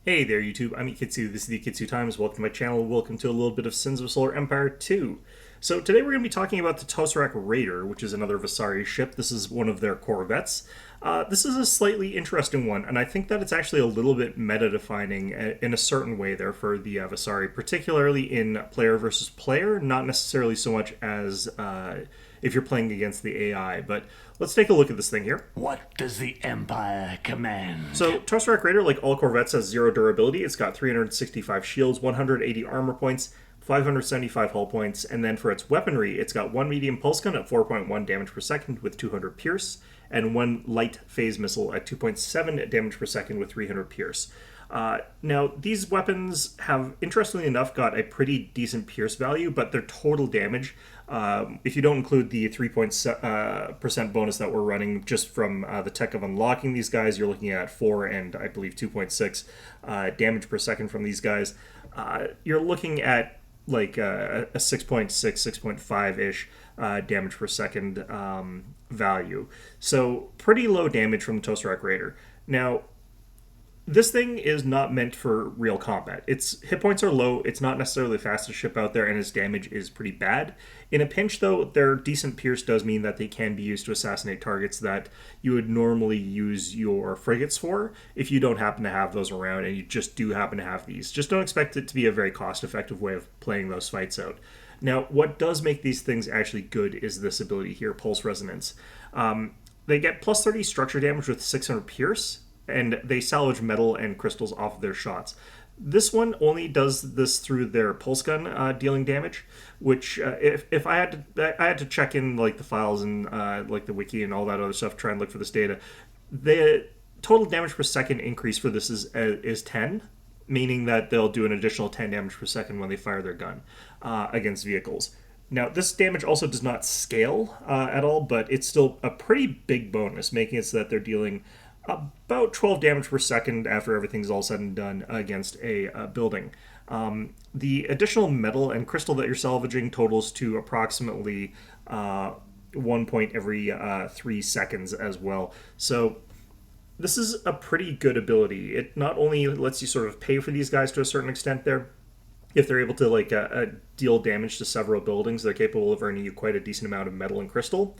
Hey there, YouTube. I'm Ikitsu. This is the Ikitsu Times. Welcome to my channel. Welcome to a little bit of Sins of Solar Empire 2. So today we're going to be talking about the Tosurak Raider, which is another Vasari ship. This is one of their corvettes. This is a slightly interesting one, and I think that it's actually a little bit meta-defining in a certain way there for the Vasari, particularly in player versus player, not necessarily so much as if you're playing against the AI. But let's take a look at this thing here. What does the Empire command? So, Tosurak Raider, like all corvettes, has 0 durability. It's got 365 shields, 180 armor points, 575 hull points, and then for its weaponry, it's got 1 medium pulse gun at 4.1 damage per second with 200 pierce, and 1 light phase missile at 2.7 damage per second with 300 pierce. Now, these weapons have, interestingly enough, got a pretty decent pierce value, but their total damage, if you don't include the 3% bonus that we're running just from the tech of unlocking these guys, you're looking at 4 and I believe 2.6 damage per second from these guys. You're looking at like a 6.6, 6.5-ish damage per second value. So pretty low damage from the Tosurak Raider. Now, this thing is not meant for real combat. Its hit points are low, it's not necessarily the fastest ship out there, and its damage is pretty bad. In a pinch, though, their decent pierce does mean that they can be used to assassinate targets that you would normally use your frigates for if you don't happen to have those around and you just do happen to have these. Just don't expect it to be a very cost-effective way of playing those fights out. Now, what does make these things actually good is this ability here, Pulse Resonance. They get plus 30 structure damage with 600 pierce, and they salvage metal and crystals off of their shots. This one only does this through their pulse gun dealing damage, which if I had to check in like the files and like the wiki and all that other stuff, try and look for this data. The total damage per second increase for this is 10, meaning that they'll do an additional 10 damage per second when they fire their gun against vehicles. Now, this damage also does not scale at all, but it's still a pretty big bonus, making it so that they're dealing about 12 damage per second after everything's all said and done against a building. The additional metal and crystal that you're salvaging totals to approximately 1 point every 3 seconds as well. So this is a pretty good ability. It not only lets you sort of pay for these guys to a certain extent there, if they're able to like deal damage to several buildings, they're capable of earning you quite a decent amount of metal and crystal.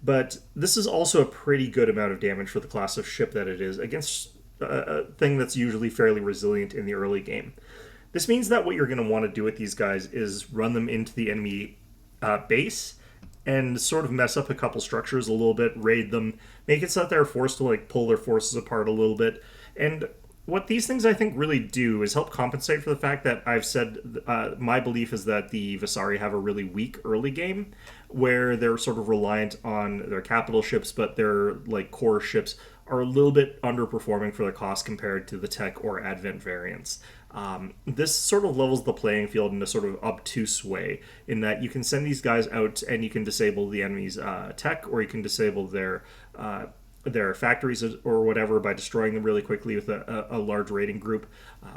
But this is also a pretty good amount of damage for the class of ship that it is against a thing that's usually fairly resilient in the early game. This means that what you're going to want to do with these guys is run them into the enemy base and sort of mess up a couple structures a little bit, raid them, make it so that they're forced to like pull their forces apart a little bit. And what these things I think really do is help compensate for the fact that I've said my belief is that the Vasari have a really weak early game where they're sort of reliant on their capital ships, but their like core ships are a little bit underperforming for their cost compared to the tech or advent variants. This sort of levels the playing field in a sort of obtuse way in that you can send these guys out and you can disable the enemy's tech, or you can disable their factories or whatever by destroying them really quickly with a large raiding group,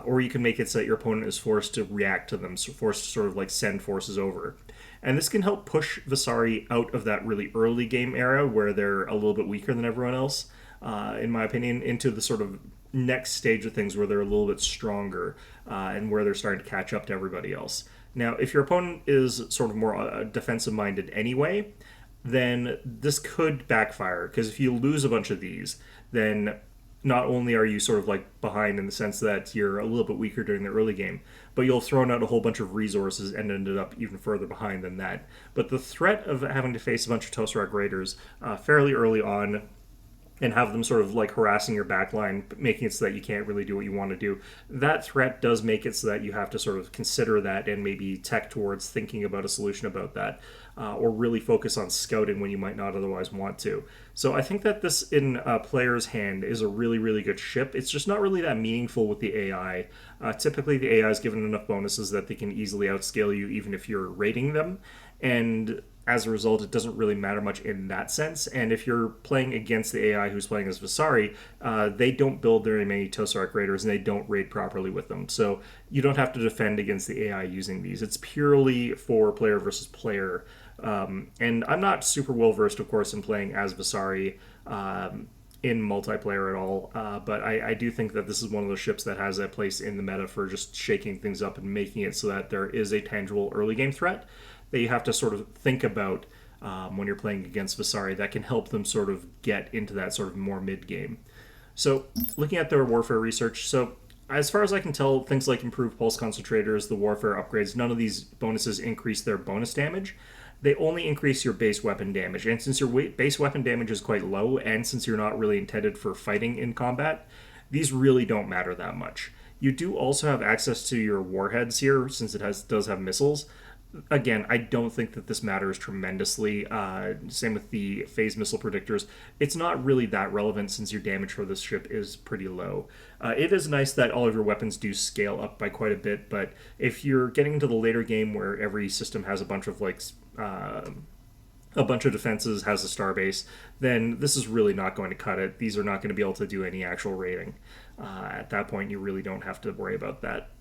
or you can make it so that your opponent is forced to react to them, so forced to sort of like send forces over. And this can help push Vasari out of that really early game era where they're a little bit weaker than everyone else, in my opinion, into the sort of next stage of things where they're a little bit stronger and where they're starting to catch up to everybody else. Now, if your opponent is sort of more defensive minded anyway, then this could backfire, because if you lose a bunch of these, then not only are you sort of like behind in the sense that you're a little bit weaker during the early game, but you'll have thrown out a whole bunch of resources and ended up even further behind than that. But the threat of having to face a bunch of Tosurak Raiders fairly early on and have them sort of like harassing your backline, making it so that you can't really do what you want to do. That threat does make it so that you have to sort of consider that and maybe tech towards thinking about a solution about that, or really focus on scouting when you might not otherwise want to. So I think that this in a player's hand is a really, really good ship. It's just not really that meaningful with the AI. Typically, the AI is given enough bonuses that they can easily outscale you even if you're rating them. And as a result, it doesn't really matter much in that sense. And if you're playing against the AI who's playing as Vasari, they don't build very many Tosurak Raiders and they don't raid properly with them. So you don't have to defend against the AI using these. It's purely for player versus player. And I'm not super well versed, of course, in playing as Vasari. in multiplayer at all. But I do think that this is one of those ships that has a place in the meta for just shaking things up and making it so that there is a tangible early game threat that you have to sort of think about when you're playing against Visari that can help them sort of get into that sort of more mid game. So, looking at their warfare research, so as far as I can tell, things like improved pulse concentrators, the warfare upgrades, none of these bonuses increase their bonus damage. They only increase your base weapon damage. And since your base weapon damage is quite low, and since you're not really intended for fighting in combat, these really don't matter that much. You do also have access to your warheads here, since does have missiles. Again, I don't think that this matters tremendously. Same with the phase missile predictors. It's not really that relevant since your damage for this ship is pretty low. It is nice that all of your weapons do scale up by quite a bit, but if you're getting into the later game where every system has a bunch of a bunch of defenses, has a starbase, then this is really not going to cut it. These are not going to be able to do any actual raiding. At that point, you really don't have to worry about that.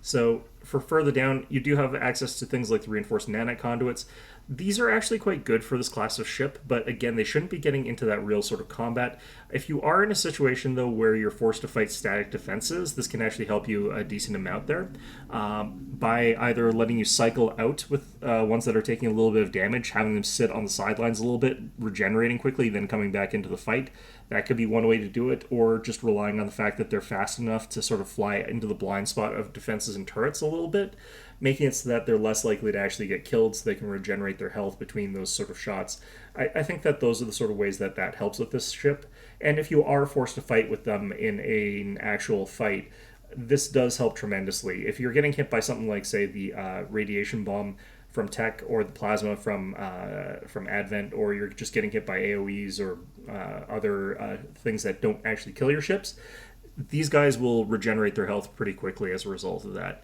So for further down, you do have access to things like the reinforced nanite conduits. These are actually quite good for this class of ship, but again, they shouldn't be getting into that real sort of combat. If you are in a situation, though, where you're forced to fight static defenses, this can actually help you a decent amount there by either letting you cycle out with ones that are taking a little bit of damage, having them sit on the sidelines a little bit, regenerating quickly, then coming back into the fight. That could be one way to do it, or just relying on the fact that they're fast enough to sort of fly into the blind spot of defenses and turrets a little bit, making it so that they're less likely to actually get killed so they can regenerate their health between those sort of shots. I think that those are the sort of ways that helps with this ship. And if you are forced to fight with them in an actual fight, this does help tremendously. If you're getting hit by something like, say, the radiation bomb from Tech or the plasma from Advent, or you're just getting hit by AoEs or other things that don't actually kill your ships, these guys will regenerate their health pretty quickly as a result of that.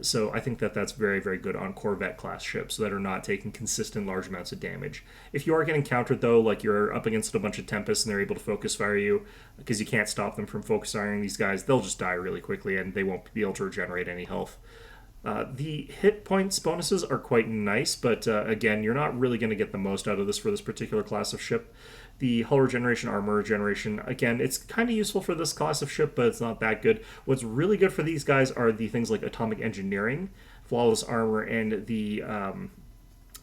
So I think that that's very, very good on Corvette class ships that are not taking consistent large amounts of damage. If you are getting countered, though, like you're up against a bunch of Tempests and they're able to focus fire you, because you can't stop them from focus firing these guys, they'll just die really quickly and they won't be able to regenerate any health. The hit points bonuses are quite nice, but again, you're not really going to get the most out of this for this particular class of ship. The hull regeneration, armor regeneration, again, it's kind of useful for this class of ship, but it's not that good. What's really good for these guys are the things like atomic engineering, flawless armor, and the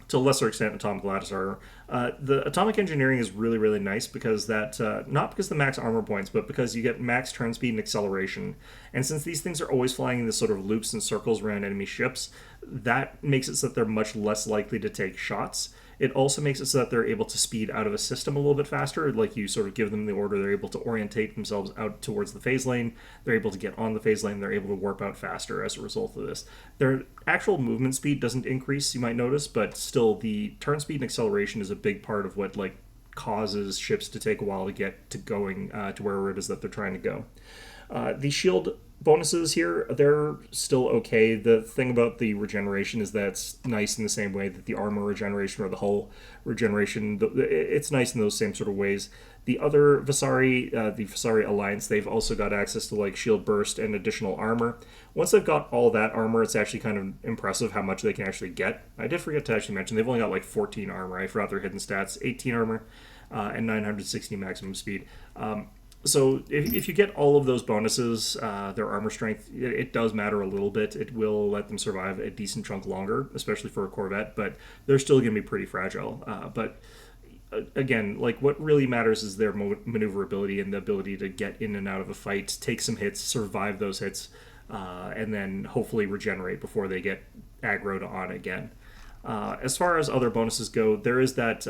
to a lesser extent, atomic lattice armor. The atomic engineering is really, really nice because that, not because of the max armor points, but because you get max turn speed and acceleration. And since these things are always flying in this sort of loops and circles around enemy ships, that makes it so that they're much less likely to take shots. It also makes it so that they're able to speed out of a system a little bit faster. Like you sort of give them the order, they're able to orientate themselves out towards the phase lane. They're able to get on the phase lane. They're able to warp out faster as a result of this. Their actual movement speed doesn't increase, you might notice, but still the turn speed and acceleration is a big part of what causes ships to take a while to get to going to wherever it is that they're trying to go. The shield bonuses here, they're still okay. The thing about the regeneration is that it's nice in the same way that the armor regeneration or the hull regeneration, it's nice in those same sort of ways. The other Visari, the Visari Alliance, they've also got access to shield burst and additional armor. Once they've got all that armor, it's actually kind of impressive how much they can actually get. I did forget to actually mention, they've only got 14 armor. I forgot their hidden stats, 18 armor and 960 maximum speed. So if you get all of those bonuses, their armor strength, it does matter a little bit. It will let them survive a decent chunk longer, especially for a Corvette, but they're still going to be pretty fragile. But again, what really matters is their maneuverability and the ability to get in and out of a fight, take some hits, survive those hits, and then hopefully regenerate before they get aggroed on again. As far as other bonuses go, there is that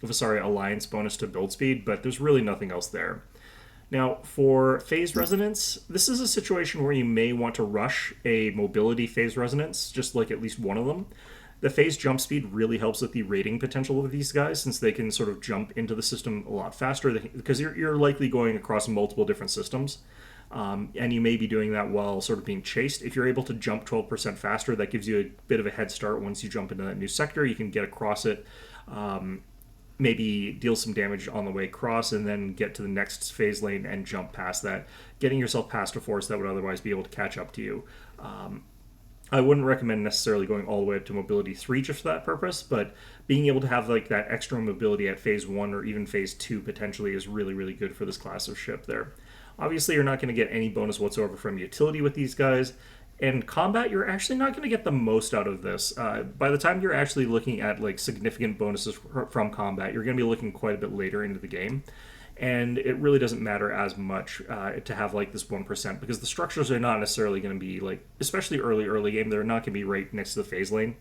Visari Alliance bonus to build speed, but there's really nothing else there. Now, for phase resonance, this is a situation where you may want to rush a mobility phase resonance, just at least one of them. The phase jump speed really helps with the rating potential of these guys, since they can sort of jump into the system a lot faster, because you're likely going across multiple different systems. And you may be doing that while sort of being chased. If you're able to jump 12% faster, that gives you a bit of a head start. Once you jump into that new sector, you can get across it, maybe deal some damage on the way across, and then get to the next phase lane and jump past that, getting yourself past a force that would otherwise be able to catch up to you. I wouldn't recommend necessarily going all the way up to mobility 3 just for that purpose, but being able to have like that extra mobility at phase 1 or even phase 2 potentially is really, really good for this class of ship there. Obviously, you're not going to get any bonus whatsoever from utility with these guys. And combat, you're actually not going to get the most out of this. By the time you're actually looking at like significant bonuses from combat, you're going to be looking quite a bit later into the game, and it really doesn't matter as much to have like this 1% because the structures are not necessarily going to be like, especially early game, they're not going to be right next to the phase lane.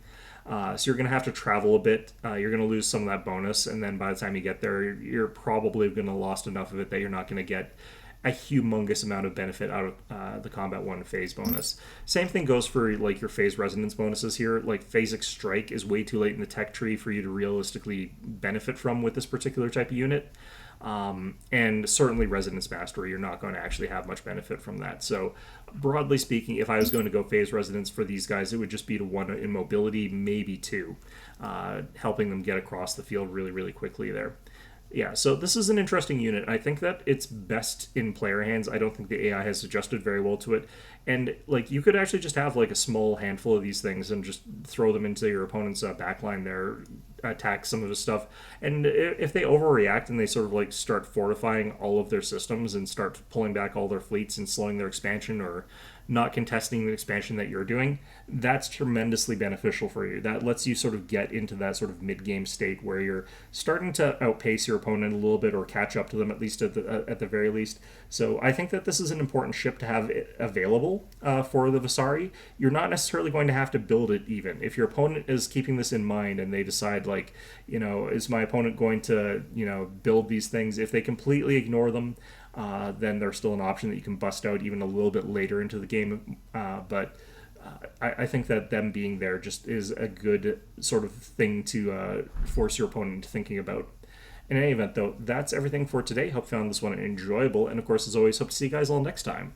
So you're going to have to travel a bit. You're going to lose some of that bonus, and then by the time you get there, you're probably going to lost enough of it that you're not going to get a humongous amount of benefit out of the combat 1 phase bonus. Same thing goes for like your phase resonance bonuses here. Like phasic strike is way too late in the tech tree for you to realistically benefit from with this particular type of unit. And certainly resonance mastery, you're not going to actually have much benefit from that. So broadly speaking, if I was going to go phase resonance for these guys, it would just be to 1 in mobility, maybe 2, helping them get across the field really, really quickly there. Yeah, so this is an interesting unit. I think that it's best in player hands. I don't think the AI has adjusted very well to it. And like you could actually just have like a small handful of these things and just throw them into your opponent's backline there, attack some of the stuff. And if they overreact and they sort of like start fortifying all of their systems and start pulling back all their fleets and slowing their expansion or not contesting the expansion that you're doing, that's tremendously beneficial for you. That lets you sort of get into that sort of mid-game state where you're starting to outpace your opponent a little bit or catch up to them at least at the very least. So I think that this is an important ship to have available for the Vasari. You're not necessarily going to have to build it even. If your opponent is keeping this in mind and they decide like, is my opponent going to, build these things? If they completely ignore them, then there's still an option that you can bust out even a little bit later into the game. But I think that them being there just is a good sort of thing to force your opponent into thinking about. In any event, though, that's everything for today. Hope you found this one enjoyable. And of course, as always, hope to see you guys all next time.